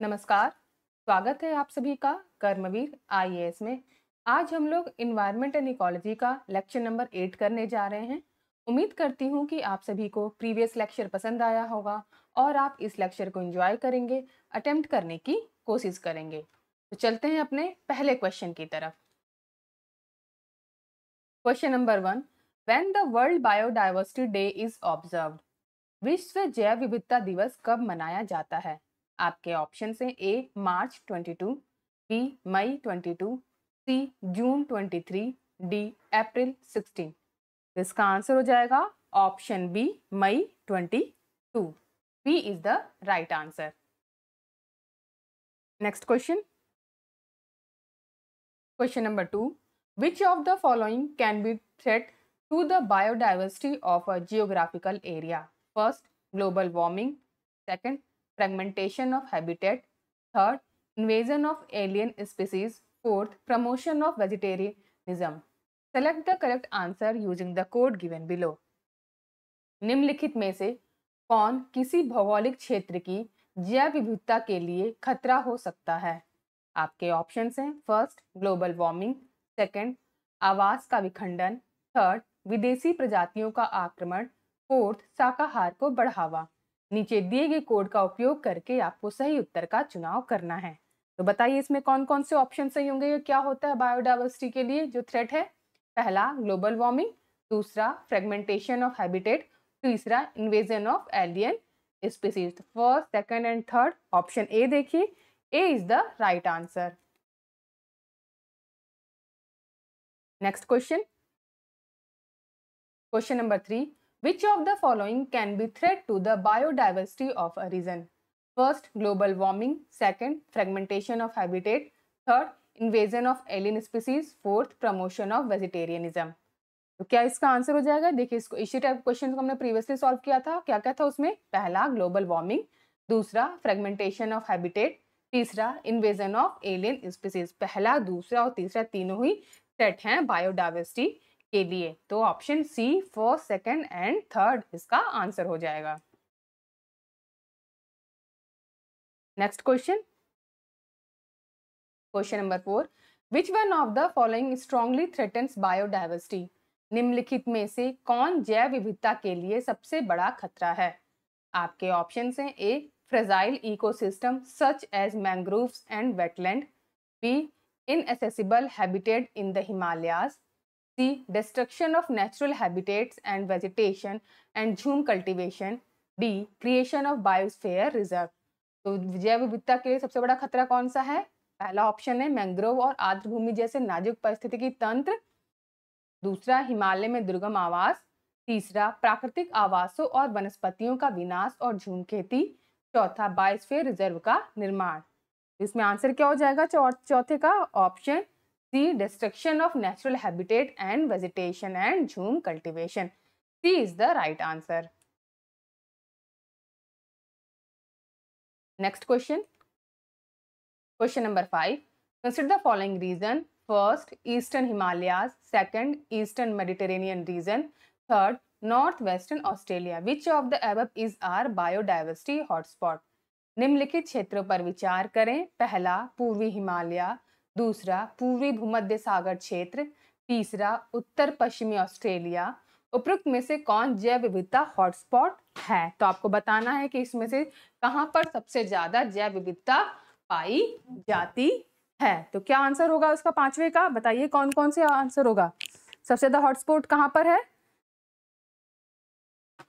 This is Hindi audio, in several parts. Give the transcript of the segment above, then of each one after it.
नमस्कार। स्वागत है आप सभी का कर्मवीर आईएएस में। आज हम लोग इन्वायरमेंट एंड इकोलॉजी का लेक्चर नंबर 8 करने जा रहे हैं। उम्मीद करती हूँ कि आप सभी को प्रीवियस लेक्चर पसंद आया होगा और आप इस लेक्चर को एंजॉय करेंगे, अटेम्प्ट करने की कोशिश करेंगे। तो चलते हैं अपने पहले क्वेश्चन की तरफ। Question number 1, when the world biodiversity day is observed, विश्व जैव विविधता दिवस कब मनाया जाता है? आपके ऑप्शन हैं ए मार्च 22, बी मई 22, सी जून 23, डी अप्रैल 16। इसका आंसर हो जाएगा option B May 22। B is the right answer. Next question, question number 2, which of the following can be threat to the biodiversity of a geographical area? First, global warming. Second, fragmentation of habitat. Third, invasion of alien species. Fourth, promotion of vegetarianism. Select the correct answer using the code given below. निम्नलिखित में से कौन किसी भौगोलिक क्षेत्र की जैव विविधता के लिए खतरा हो सकता है? आपके ऑप्शंस हैं फर्स्ट, ग्लोबल वार्मिंग। सेकंड, आवास का विखंडन। थर्ड, विदेशी प्रजातियों का आक्रमण। फोर्थ, शाकाहार को बढ़ावा। नीचे दिए गए कोड का उपयोग करके आपको सही उत्तर का चुनाव करना है। तो बताइए इसमें कौन कौन से ऑप्शन सही होंगे। ये क्या होता है बायोडाइवर्सिटी के लिए जो थ्रेट है? पहला ग्लोबल वार्मिंग, दूसरा फ्रेगमेंटेशन ऑफ हैबिटेट, तीसरा invasion of alien species. First, second and third option A देखिए, A is the right answer. Next question, question number 3, which of the following can be threat to the biodiversity of a region? First, global warming. Second, fragmentation of habitat. Third, invasion of alien species. Fourth, promotion of vegetarianism. तो क्या इसका आंसर हो जाएगा? देखिए इसको इसी टाइप क्वेश्चन को हमने प्रीवियसली सॉल्व किया था। क्या क्या था उसमें? पहला ग्लोबल वार्मिंग, दूसरा फ्रेगमेंटेशन ऑफ हैबिटेट, तीसरा इन्वेजन ऑफ एलियन स्पीसीज। पहला, दूसरा और तीसरा तीनों ही थ्रेट हैं बायोडाइवर्सिटी के लिए। तो option C first, second and third इसका आंसर हो जाएगा। Next question, question number 4, which one of the following strongly threatens biodiversity? निम्नलिखित में से कौन जैव विविधता के लिए सबसे बड़ा खतरा है? आपके ऑप्शन हैं A fragile ecosystem such as mangroves and wetland, B inaccessible habitat in the Himalayas, C destruction of natural habitats and vegetation and झूम cultivation, D creation of biosphere reserve। तो जैव विविधता के लिए सबसे बड़ा खतरा कौन सा है? पहला ऑप्शन है मैंग्रोव और आर्द्र भूमि जैसे नाजुक पारिस्थितिकी तंत्र, दूसरा हिमालय में दुर्गम आवास, तीसरा प्राकृतिक आवासों और वनस्पतियों का विनाश और झूम खेती, चौथा बायोस्फीयर रिजर्व का निर्माण। इसमें आंसर क्या हो जाएगा चौथे का? Option C destruction of natural habitat and vegetation and jhum cultivation. C is the right answer. Next question, question number 5, consider the following region. First, eastern Himalayas. Second, eastern Mediterranean region. Third, north western Australia. Which of the above is are biodiversity hotspot? निम्नलिखित क्षेत्रों पर विचार करें। पहला, पूर्वी हिमालय, दूसरा पूर्वी भूमध्य सागर क्षेत्र, तीसरा उत्तर पश्चिमी ऑस्ट्रेलिया। उपरोक्त में से कौन जैव विविधता हॉटस्पॉट है? तो आपको बताना है कि इसमें से कहां पर सबसे ज्यादा जैव विविधता पाई जाती है। तो क्या आंसर होगा उसका पांचवे का? बताइए कौन कौन से आंसर होगा। सबसे ज्यादा हॉटस्पॉट कहां पर है?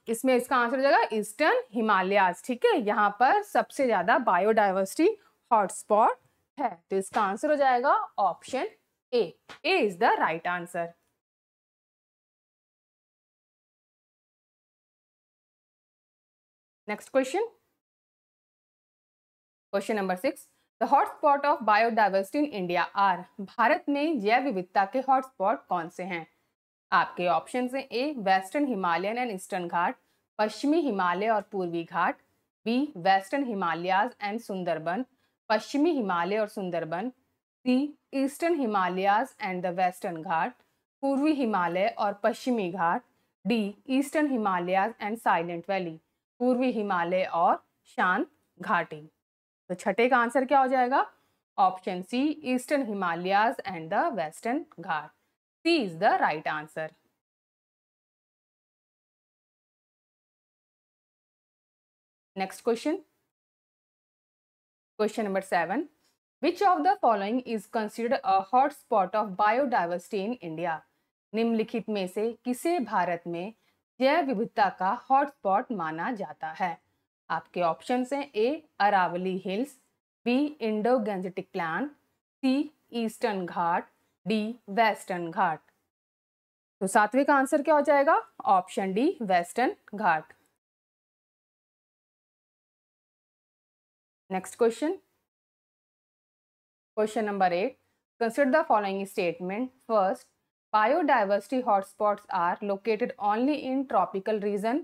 इसमें इसका आंसर हो जाएगा ईस्टर्न हिमालयाज। ठीक है, यहाँ पर सबसे ज्यादा बायोडाइवर्सिटी हॉटस्पॉट है। तो इसका आंसर हो जाएगा option A. A is the right answer. Next question, question number 6, the hotspot of biodiversity in India are. भारत में जैव विविधता के हॉटस्पॉट कौन से हैं? आपके ऑप्शन हैं A western Himalayan and eastern घाट, पश्चिमी हिमालय और पूर्वी घाट, B western Himalayas and Sundarban, पश्चिमी हिमालय और सुंदरबन, सी eastern Himalayas and the western घाट, पूर्वी हिमालय और पश्चिमी घाट, D eastern Himalayas and silent valley, पूर्वी हिमालय और शांत घाटी। तो छठे का आंसर क्या हो जाएगा? Option C, eastern Himalayas and the western Ghat. C is the right answer. Next question, question number 7, which of the following is considered a hotspot of biodiversity in India? निम्नलिखित में से किसे भारत में जैव विविधता का हॉटस्पॉट माना जाता है? आपके ऑप्शन हैं A Aravalli hills, B Indo Gangetic plain, C eastern Ghat, D western Ghat. तो सातवें का आंसर क्या हो जाएगा? Option D western Ghat. Next question, question number 8, consider the following statement. First, biodiversity hotspots are located only in tropical region.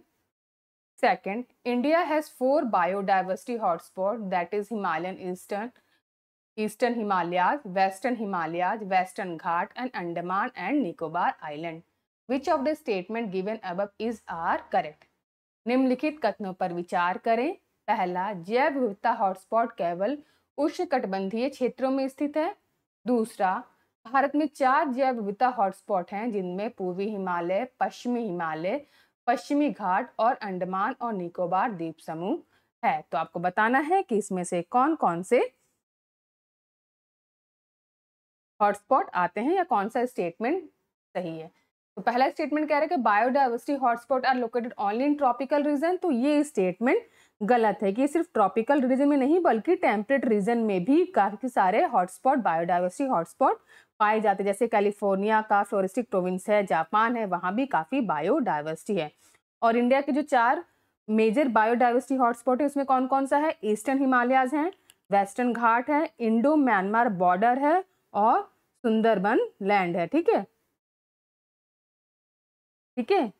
Second, India has 4 biodiversity hotspots, that is Himalayan Eastern Himalayas, Western Himalayas, Western Ghat and Andaman and Nicobar Island. Which of the statement given above is are correct? निम्नलिखित कथनों पर विचार करें। पहला, जैव विविधता हॉटस्पॉट केवल उष्णकटिबंधीय क्षेत्रों में स्थित है। दूसरा, भारत में 4 जैव विविधता हॉटस्पॉट हैं जिनमें पूर्वी हिमालय, पश्चिमी घाट और अंडमान और निकोबार द्वीप समूह है। तो आपको बताना है कि इसमें से कौन कौन से हॉटस्पॉट आते हैं या कौन सा स्टेटमेंट सही है। तो पहला स्टेटमेंट कह रहा है कि biodiversity hotspot are located only in tropical region. तो ये स्टेटमेंट गलत है कि सिर्फ ट्रॉपिकल रीजन में नहीं बल्कि टेम्परेट रीजन में भी काफी सारे हॉटस्पॉट, बायोडाइवर्सिटी हॉटस्पॉट पाए जाते हैं। जैसे कैलिफोर्निया का फ्लोरिस्टिक प्रोविंस है, जापान है, वहां भी काफी बायोडाइवर्सिटी है। और इंडिया के जो 4 मेजर बायोडाइवर्सिटी हॉटस्पॉट है उसमें कौन कौन सा है? ईस्टर्न हिमालयाज है, वेस्टर्न घाट है, इंडो म्यांमार बॉर्डर है और सुंदरबन लैंड है। ठीक है, ठीक है।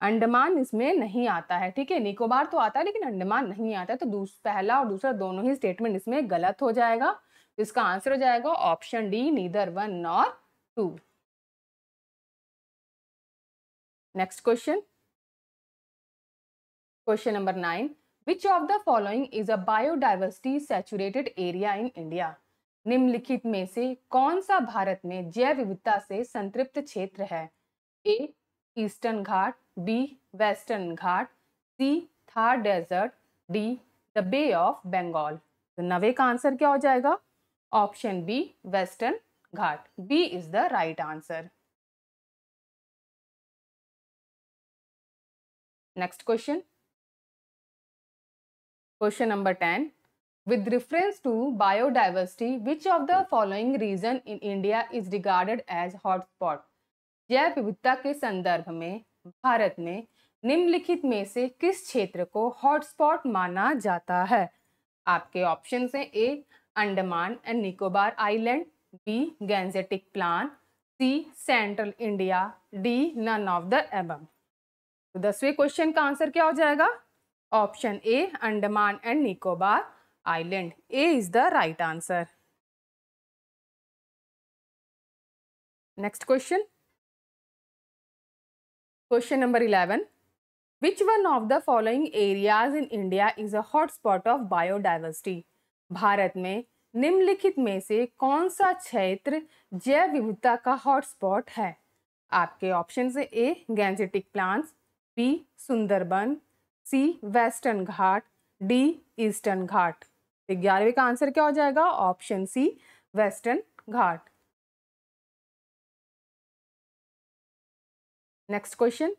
अंडमान इसमें नहीं आता है। ठीक है, निकोबार तो आता है लेकिन अंडमान नहीं आता है। तो पहला और दूसरा दोनों ही स्टेटमेंट इसमें गलत हो जाएगा। तो इसका आंसर हो जाएगा option D, neither 1 nor 2। Next question, question number 9, which of the following is a biodiversity saturated area in India? निम्नलिखित में से कौन सा भारत में जैव विविधता से संतृप्त क्षेत्र है? A eastern Ghat, B western Ghat, C Thar desert, D the bay of Bengal. तो 9 का आंसर क्या हो जाएगा? Option B western Ghat. B is the right answer. Next question, question number 10, with reference to biodiversity, which of the following region in India is regarded as hotspot? जैव विविधता के संदर्भ में भारत में निम्नलिखित में से किस क्षेत्र को हॉटस्पॉट माना जाता है? आपके ऑप्शन हैं A Andaman and Nicobar island, B Gangetic plain, C central India, D none of the above. तो 10वें क्वेश्चन का आंसर क्या हो जाएगा? Option A Andaman and Nicobar island. A is the right answer. Next question, question number 11, which one of the following areas in India is a hotspot of biodiversity? Bharat में निम्नलिखित में से कौन सा क्षेत्र जैव विविधता का हॉटस्पॉट है? आपके ऑप्शन से A Gangetic plants, B Sundarban, C western Ghat, D eastern Ghat. 11वें का आंसर क्या हो जाएगा? Option C western Ghat. Next question,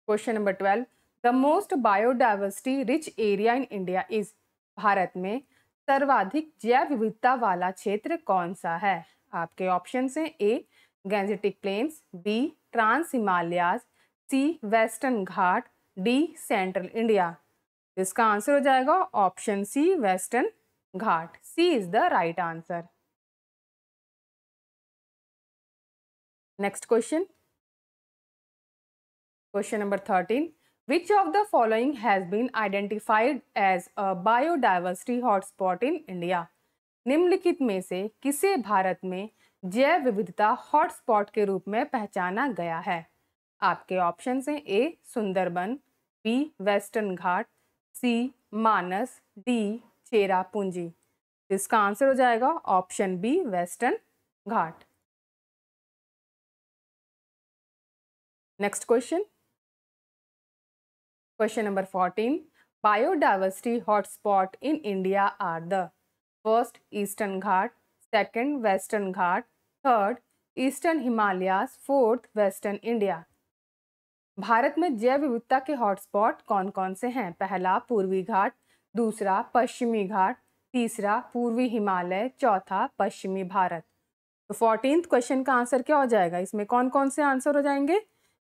question number 12, the most biodiversity rich area in India is? भारत में सर्वाधिक जैव विविधता वाला क्षेत्र कौन सा है? आपके ऑप्शन हैं A Gangetic plains, B trans Himalayas, C western Ghat, D central India. इसका आंसर हो जाएगा option C western Ghat. C is the right answer. Next question, question number 13, which of the following has been identified as a biodiversity hotspot in India? निम्नलिखित में से किसे भारत में जैव विविधता हॉटस्पॉट के रूप में पहचाना गया है? आपके ऑप्शन हैं A Sundarban, B western Ghat, C Manas, D Cherrapunji. इसका आंसर हो जाएगा option B western Ghat. Next question, question number 14, biodiversity hotspot in India are the first eastern Ghat, second western Ghat, third eastern Himalayas, fourth western India. भारत में जैव विविधता के हॉटस्पॉट कौन कौन से हैं? पहला पूर्वी घाट, दूसरा पश्चिमी घाट, तीसरा पूर्वी हिमालय, चौथा पश्चिमी भारत। तो 14th क्वेश्चन का आंसर क्या हो जाएगा? इसमें कौन कौन से आंसर हो जाएंगे?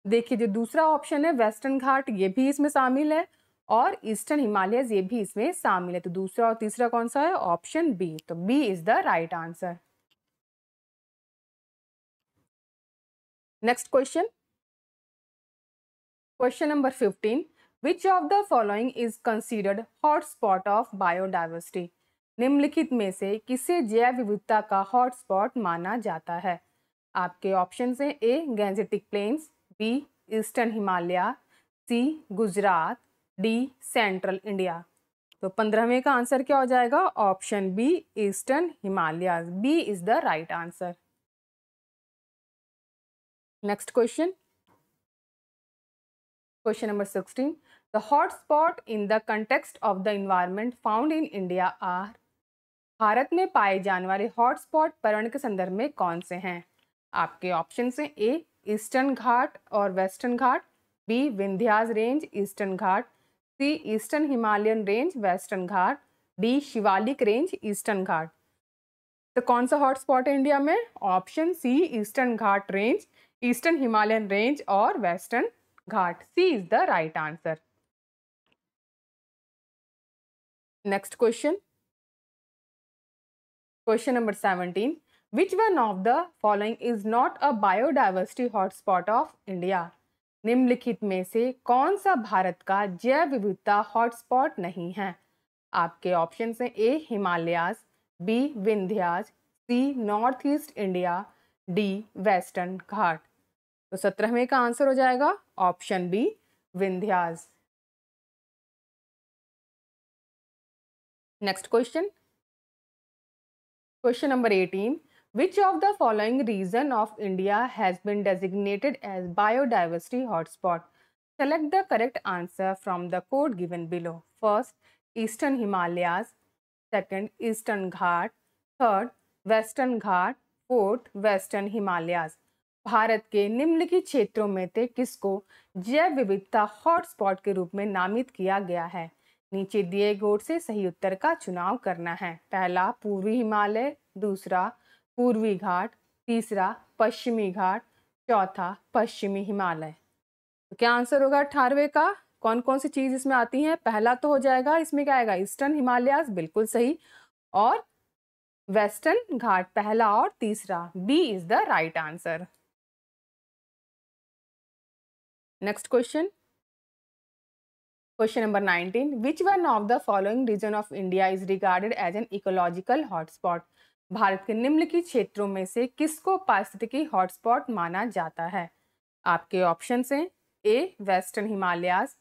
देखिए, जो दूसरा ऑप्शन है वेस्टर्न घाट, ये भी इसमें शामिल है, और ईस्टर्न हिमालयज ये भी इसमें शामिल है। तो दूसरा और तीसरा कौन सा है? Option B. तो B is the right answer. Next question, question number 15, which of the following is considered hotspot of biodiversity? निम्नलिखित में से किसे जैव विविधता का हॉटस्पॉट माना जाता है? आपके ऑप्शन हैं A Gangetic plains, B eastern Himalaya, C Gujarat, D central India. तो 15वें का आंसर क्या हो जाएगा? Option B eastern Himalaya. B is the right answer. Next question, question number 16, the hotspot in the context of the environment found in India are? Bharat में पाए जाने वाले हॉटस्पॉट पर्यावरण के संदर्भ में कौन से हैं? आपके ऑप्शन हैं ए ईस्टर्न घाट और western Ghat, B Vindhyas range eastern Ghat, C eastern Himalayan range western Ghat, D Shivalik range eastern Ghat. तो कौन सा हॉटस्पॉट है इंडिया में? Option C eastern Ghat range, eastern Himalayan range और western Ghat. C is the right answer. Next question, question number 17, which one of the following is not a biodiversity hotspot of India? निम्नलिखित में से कौन सा भारत का जैव विविधता हॉटस्पॉट नहीं है? आपके ऑप्शन हैं A Himalayas, B Vindhyas, C north east India, D western Ghat. तो 17वें का आंसर हो जाएगा option B Vindhyas. Next question, question number 18, which of the following region of India has been designated as biodiversity hotspot? Select the correct answer from the code given below. First, Eastern Himalayas, second, Eastern Ghat, third, Western Ghat, fourth, Western Himalayas. Bharat के निम्नलिखित क्षेत्रों में से किसको जैव विविधता हॉटस्पॉट के रूप में नामित किया गया है? नीचे दिए गए से सही उत्तर का चुनाव करना है। पहला पूर्वी हिमालय, दूसरा पूर्वी घाट, तीसरा पश्चिमी घाट, चौथा पश्चिमी हिमालय। तो क्या आंसर होगा 18वें का? कौन कौन सी चीज इसमें आती है? पहला तो हो जाएगा, इसमें क्या आएगा? ईस्टर्न हिमालयाज, बिल्कुल सही, और वेस्टर्न घाट पहला और तीसरा। B is the right answer. Next question, question number 19, which one of the following region of India is regarded as an ecological hotspot? भारत के निम्नलिखित क्षेत्रों में से किसको पारिस्थितिकी हॉटस्पॉट माना जाता है? आपके ऑप्शन हैं A western Himalayas,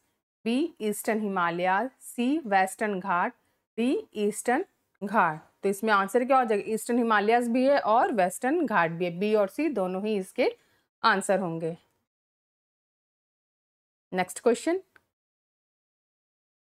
B eastern Himalayas, C western Ghat, D eastern Ghat. तो इसमें आंसर क्या हो जाएगा? ईस्टर्न हिमालयाज भी है और वेस्टर्न घाट भी है। बी और सी दोनों ही इसके आंसर होंगे। Next question,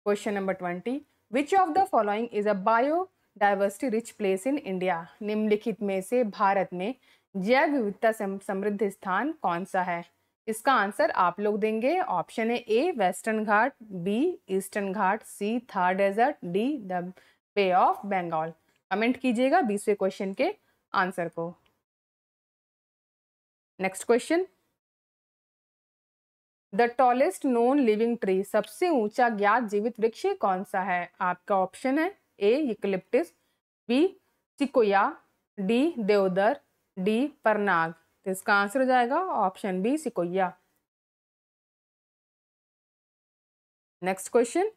question number 20, which of the following is a biodiversity rich place in India? निम्नलिखित में से भारत में जैव विविधता समृद्ध स्थान कौन सा है? इसका आंसर आप लोग देंगे। ऑप्शन है A western Ghat, B eastern Ghat, C Thar desert, D the bay of Bengal. Comment कीजिएगा 20वें क्वेश्चन के आंसर को। Next question, the tallest known living tree, सबसे ऊंचा ज्ञात जीवित वृक्ष कौन सा है? आपका ऑप्शन है A eucalyptus, B sequoia, D deodar, D परनाग। तो इसका आंसर हो जाएगा option B sequoia. Next question,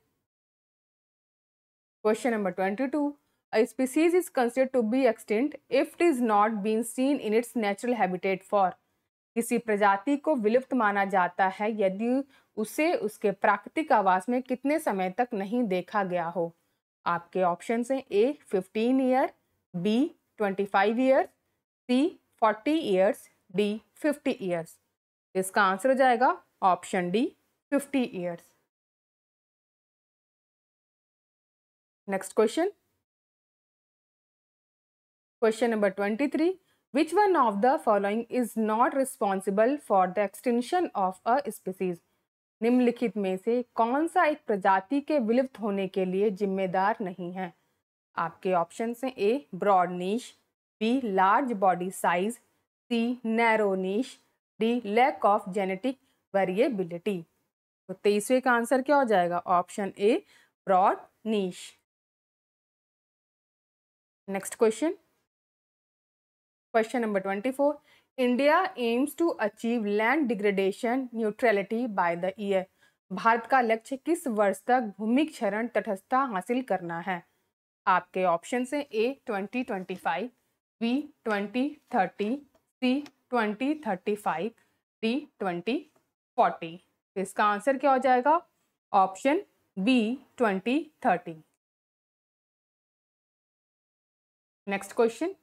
question number 22, a species is considered to be extinct if it is not being seen in its natural habitat for? किसी प्रजाति को विलुप्त माना जाता है यदि उसे उसके प्राकृतिक आवास में कितने समय तक नहीं देखा गया हो। आपके ऑप्शन हैं ए 15 ईयर, बी 25 ईयर्स, सी 40 ईयर्स, डी 50 ईयर्स। इसका आंसर हो जाएगा option D 50 years. Next question, question number 23, which one of the following is not responsible for the extinction of a species? निम्नलिखित में से कौन सा एक प्रजाति के विलुप्त होने के लिए जिम्मेदार नहीं है। आपके ऑप्शन हैं A broad niche, B large body size, C narrow niche, D lack of genetic variability. तो 23वें का आंसर क्या हो जाएगा, option A broad niche. Next question, question number 24, India aims to achieve land degradation neutrality by the year. भारत का लक्ष्य किस वर्ष तक भूमि क्षरण तटस्थता हासिल करना है। आपके ऑप्शन हैं ए 2025, बी 2030, सी 2035, डी 2040। इसका आंसर क्या हो जाएगा, option B 2030। Next question,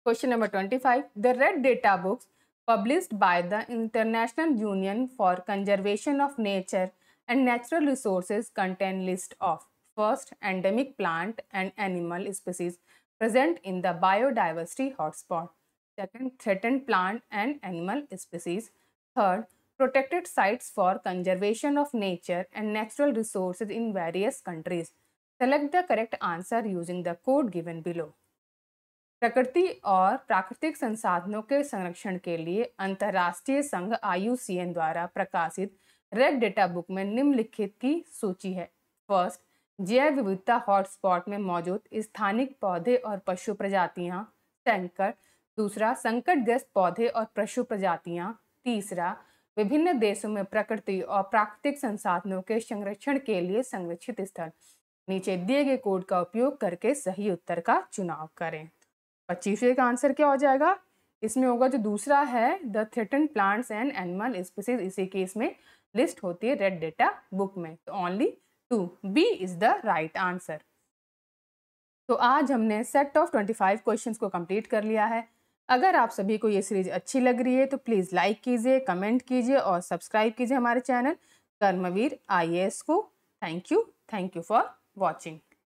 question number 25, the red data books published by the International Union for Conservation of Nature and Natural Resources contain list of first endemic plant and animal species present in the biodiversity hotspot, second threatened plant and animal species, third protected sites for conservation of nature and natural resources in various countries. Select the correct answer using the code given below. प्रकृति और प्राकृतिक संसाधनों के संरक्षण के लिए अंतर्राष्ट्रीय संघ IUCN द्वारा प्रकाशित रेड डेटा बुक में निम्नलिखित की सूची है। फर्स्ट, जैव विविधता हॉटस्पॉट में मौजूद स्थानिक पौधे और पशु प्रजातियां। सेकंड, दूसरा संकटग्रस्त पौधे और पशु प्रजातियां। तीसरा, विभिन्न देशों में प्रकृति और प्राकृतिक संसाधनों के संरक्षण के लिए संरक्षित स्थल। नीचे दिए गए कोड का उपयोग करके सही उत्तर का चुनाव करें। 25वें का आंसर क्या हो जाएगा, इसमें होगा जो दूसरा है the threatened plants and animal species, इसी के इसमें लिस्ट होती है रेड डेटा बुक में। तो only 2, B is the right answer. तो आज हमने सेट ऑफ 25 क्वेश्चंस को कंप्लीट कर लिया है। अगर आप सभी को ये सीरीज अच्छी लग रही है तो प्लीज़ लाइक कीजिए, कमेंट कीजिए और सब्सक्राइब कीजिए हमारे चैनल कर्मवीर IAS को। Thank you for watching.